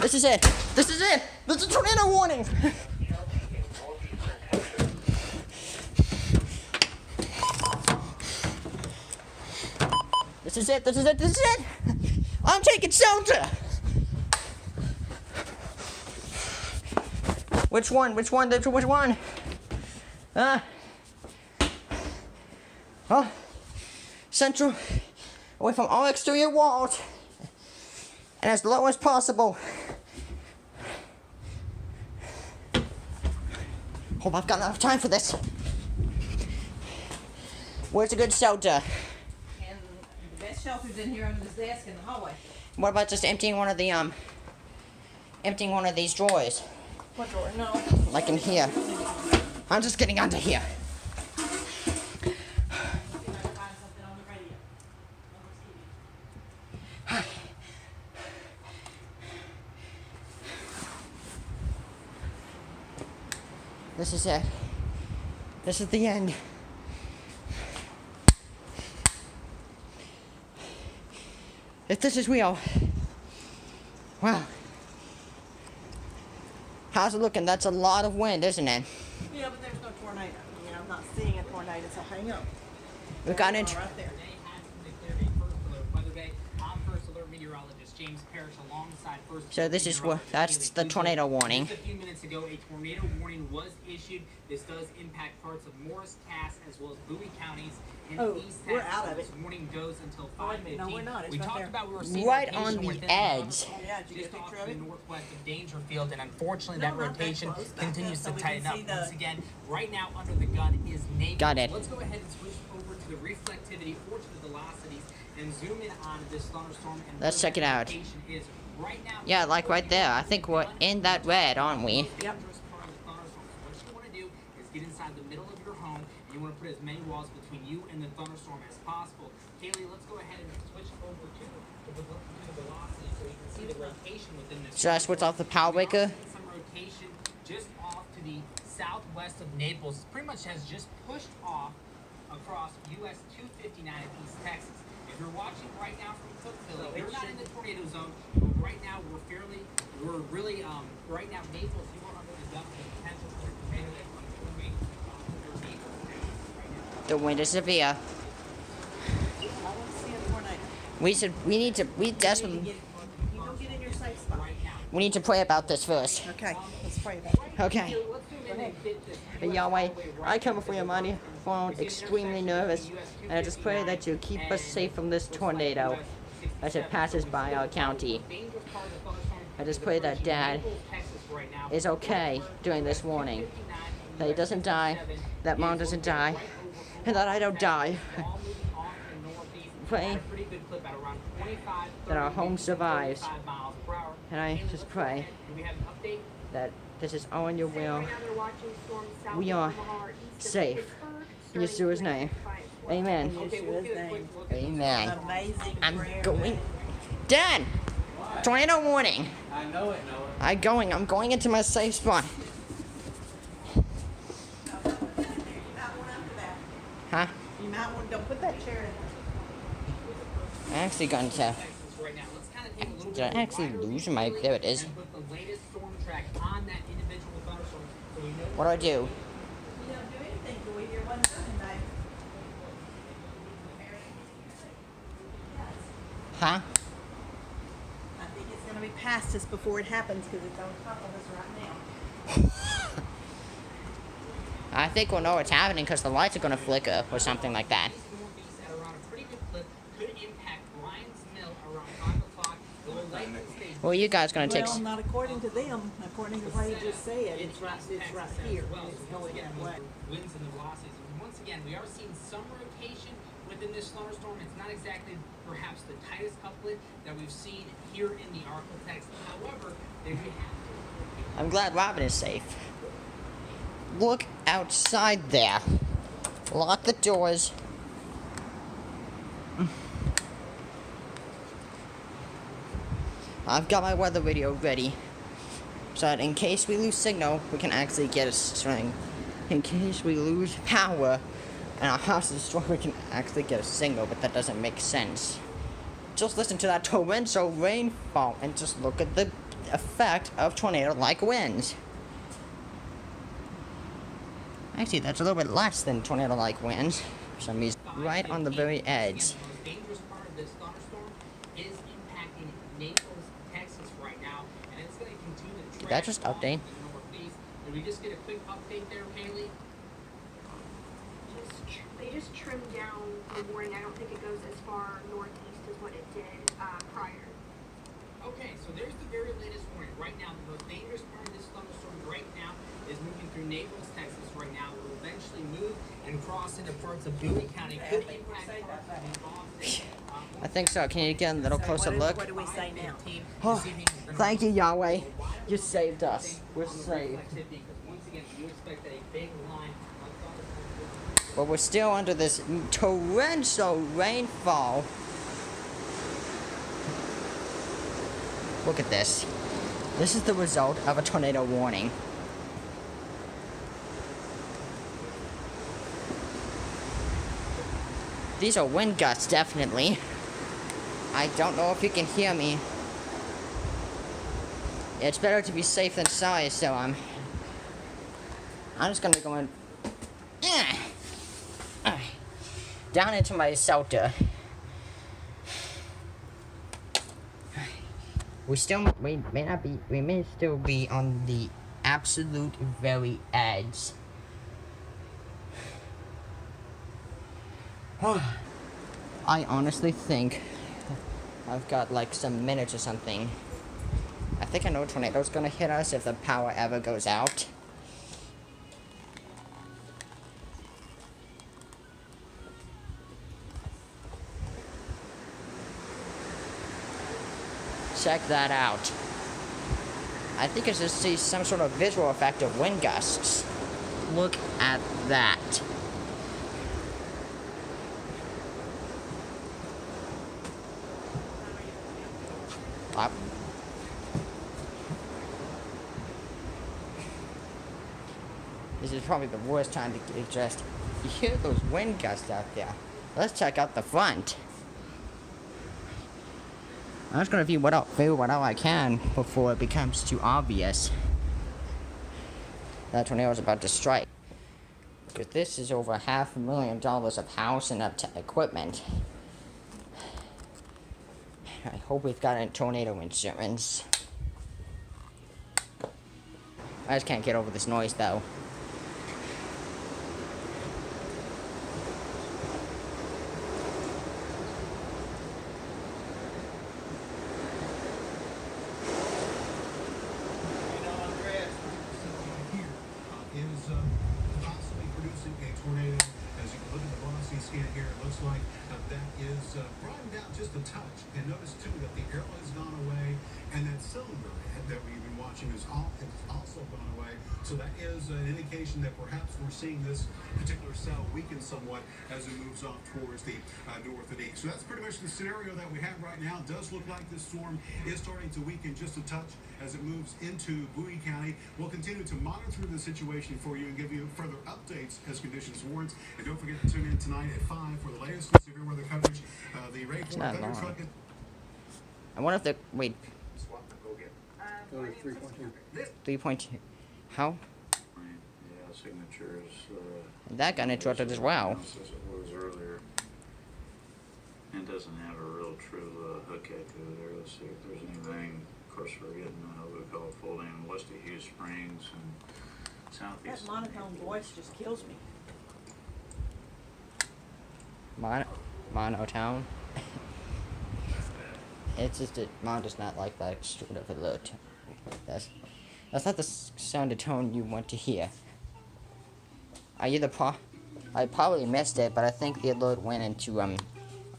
This is it. This is it. This is a tornado warning. This is it. This is it. This is it. I'm taking shelter. Which one? Which one? Which one? Central, away from all exterior walls, and as low as possible. Hope I've got enough time for this. Where's a good shelter? And the best shelter's in here under this desk in the hallway. What about just emptying one of the emptying one of these drawers? What drawer? No. Like in here. I'm just getting under here. This is it. This is the end. If this is real, wow. How's it looking? That's a lot of wind, isn't it? Yeah, but there's no tornado. I mean, I'm not seeing a tornado, so hang up. We got it. Right there. First alert meteorologist James Parrish alongside first. So this is what, that's the tornado warning. Just a few minutes ago, a tornado warning was issued. This does impact parts of Morris, Cass, as well as Bowie counties in East Texas. We're out of it. This warning goes until Oh, wait a 5:15. minute. No, we're not. It's we right talked there. about we were seeing Right rotation on the within edge. Yeah, did you just get a off picture of the it? northwest of Dangerfield, and unfortunately No, that not that rotation close. Back continues up so to we tighten can up. see the- Once again, right now under the gun is Naples. Got it. Let's go ahead and switch over to the reflectivity or to the velocities and zoom in on this thunderstorm. And Let's check it out. is right now. Yeah, like right there. I think we're in that red, aren't we? Yep. What you want to do is get inside the middle of your home, and you want to put as many walls between you and the thunderstorm as possible. Kaylee, let's go ahead and switch over to the velocity so you can see the rotation within this. Should I switch off the power breaker? Some rotation just off to the southwest of Naples. Pretty much has just pushed off across US 259 in East Texas. If you're watching right now from Cookville, you're not in the tornado zone. But right now, we're really, right now, Naples, you are under the gun for the potential for a tornado that's moving through Naples right now. The wind is severe. I want to see a tornado. We desperately, You go get in your safe spot. we need to pray about this first. Okay, let's pray about it. Okay. Yahweh, I come before your mighty throne extremely nervous, and I just pray that you keep us safe from this tornado as it passes by our county. I just pray that Dad is okay during this warning, that he doesn't die, that Mom doesn't die, and that I don't die. Pray that our home survives, and I just pray that this is all in your will. We are safe. In Yeshua's name. Amen. Yeshua's name. Amen. Amazing I'm prayer. going. Dad! Tornado warning! I know it, Noah. I'm going into my safe spot. Huh? You might want, don't put that chair in there. I'm actually going to. Right now, let's kind of take a little Did I bit actually lose my? There it is. and put the latest storm track on that individual thunderstorm so we know What do I do? You don't do anything till we hear what's coming, babe. Huh? I think it's going to be past us before it happens because it's on top of us right now. I think we'll know what's happening because the lights are going to flicker or something like that. northeast at around a pretty good clip could impact Bryan's Mill around 5 o'clock. It will likely stay Well, you guys going to take. Well, not according to them. According to what he just said, it's right here. well. It's So once going again, that way. winds and the velocities. And once again, we are seeing some rotation within this thunderstorm. It's not exactly perhaps the tightest couplet that we've seen here in the Arklatex. However, there we have it. I'm glad Robin is safe. Look outside there. Lock the doors. I've got my weather radio ready, so that in case we lose signal, we can actually get a string. In case we lose power and our house is destroyed, we can actually get a signal, but that doesn't make sense. Just listen to that torrential rainfall and just look at the effect of tornado-like winds. Actually, that's a little bit less than tornado-like winds for some reason. Right on the very edge. The most dangerous part of this thunderstorm is impacting Naples, Texas right now, and it's going to continue to Did that just track update? along the northeast. Did we just get a quick update there, Kaylee? They just trimmed down the warning. I don't think it goes as far northeast as what it did prior. Okay, so there's the very latest warning. Right now, the most dangerous part of this thunderstorm right now is moving through Naples, Texas right now. It will eventually move and cross into parts of Bowie County. Could impact parts of Boston. I think so. Can you get a little closer look? What do we say now? Oh, thank you, Yahweh. You saved us. We're saved. Once again, you expect that a big line of thunderstorms. But we're still under this torrential rainfall. Look at this. This is the result of a tornado warning. These are wind gusts, definitely. I don't know if you can hear me. It's better to be safe than sorry, so I'm just gonna go in down into my shelter. We may still be on the absolute very edge. I honestly think I've got like some minutes or something. I think I know a tornado's gonna hit us if the power ever goes out. Check that out. I think it's just see some sort of visual effect of wind gusts. Look at that. Up. This is probably the worst time to get dressed. You hear those wind gusts out there. Let's check out the front. I'm just gonna view what all I can before it becomes too obvious that tornado is about to strike. Because this is over $500,000 of house and equipment. I hope we've got a tornado insurance. I just can't get over this noise though. Possibly producing a tornado. As you can look at the velocity scan here, it looks like that is broadened out just a touch. And notice too that the arrow has gone away, and that cylinder head that we've been watching has also gone away. So that is an indication that perhaps we're seeing this particular cell weaken somewhat as it moves off towards the north and east. So that's pretty much the scenario that we have right now. It does look like this storm is starting to weaken just a touch as it moves into Bowie County. We'll continue to monitor the situation for you and give you further updates as conditions warrant. And don't forget to tune in tonight at 5 for the latest severe weather coverage. The Ray Ford Thunder Truck. I wonder if the wait. Swap and go get. Go to 3.2. 3.2. How? Yeah, signature is. That got interrupted as well. As it was earlier. It doesn't have a real true hook echo there. Let's see if there's anything. Of course, we're getting what we call full in west of Hughes Springs and southeast. That monotone voice just kills me. Monotone. It's just that Mon does not like that sort of a low tone. That's not the sound of tone you want to hear. I probably missed it, but I think the alert went into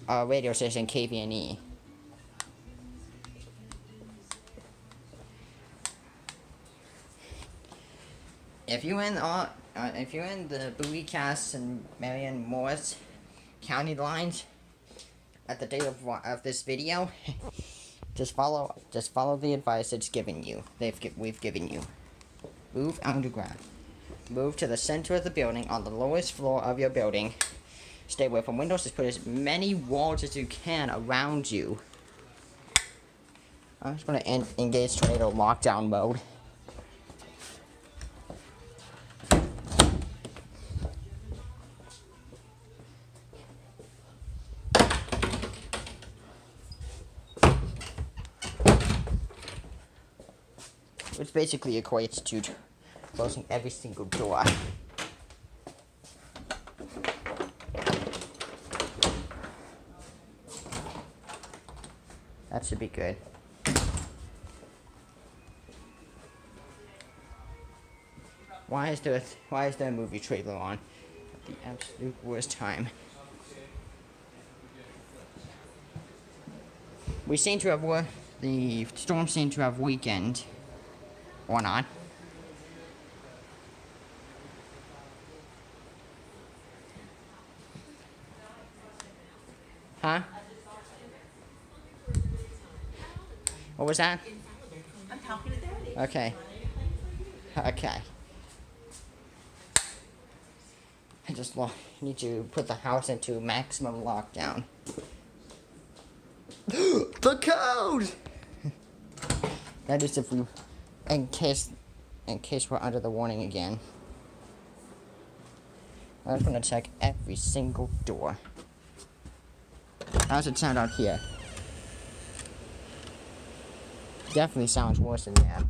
our radio station KVNE. If you're in the Bowie, Cass, and Marion Morris County lines at the date of this video, just follow the advice it's given you. We've given you. Move underground. Move to the center of the building on the lowest floor of your building. Stay away from windows. Just put as many walls as you can around you. I'm just gonna engage tornado lockdown mode. Which basically equates to closing every single door. That should be good. Why is there a movie trailer on at the absolute worst time? We seem to have the storm seemed to have weakened, or not. Huh? What was that? I'm talking to Daddy. Okay. Okay. I just need to put the house into maximum lockdown. The code! That is if we, in case we're under the warning again. I'm just gonna check every single door. How's it sound out here? Definitely sounds worse in there.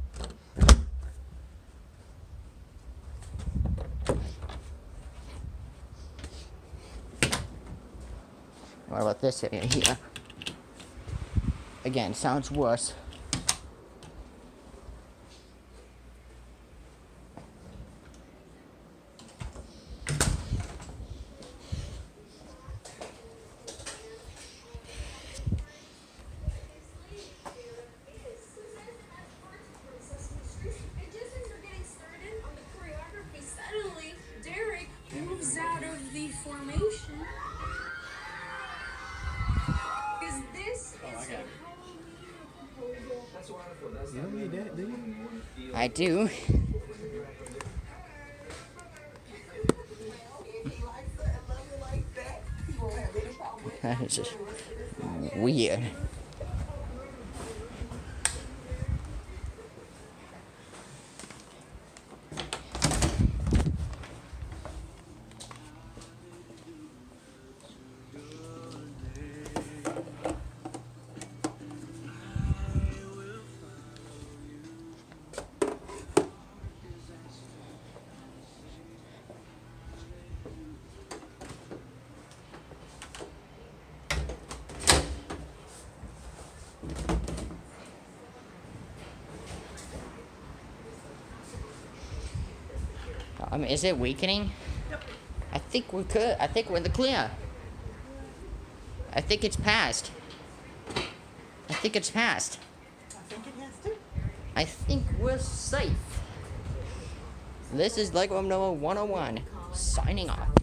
What about this area here? Again, sounds worse. Moves out of the formation. Because this is a proposal. You don't need that, do you? I do. That is just weird. Is it weakening? Yep. I think we're in the clear. I think it's passed. I think it has to. I think we're safe. This is Lego Noah 101, signing off.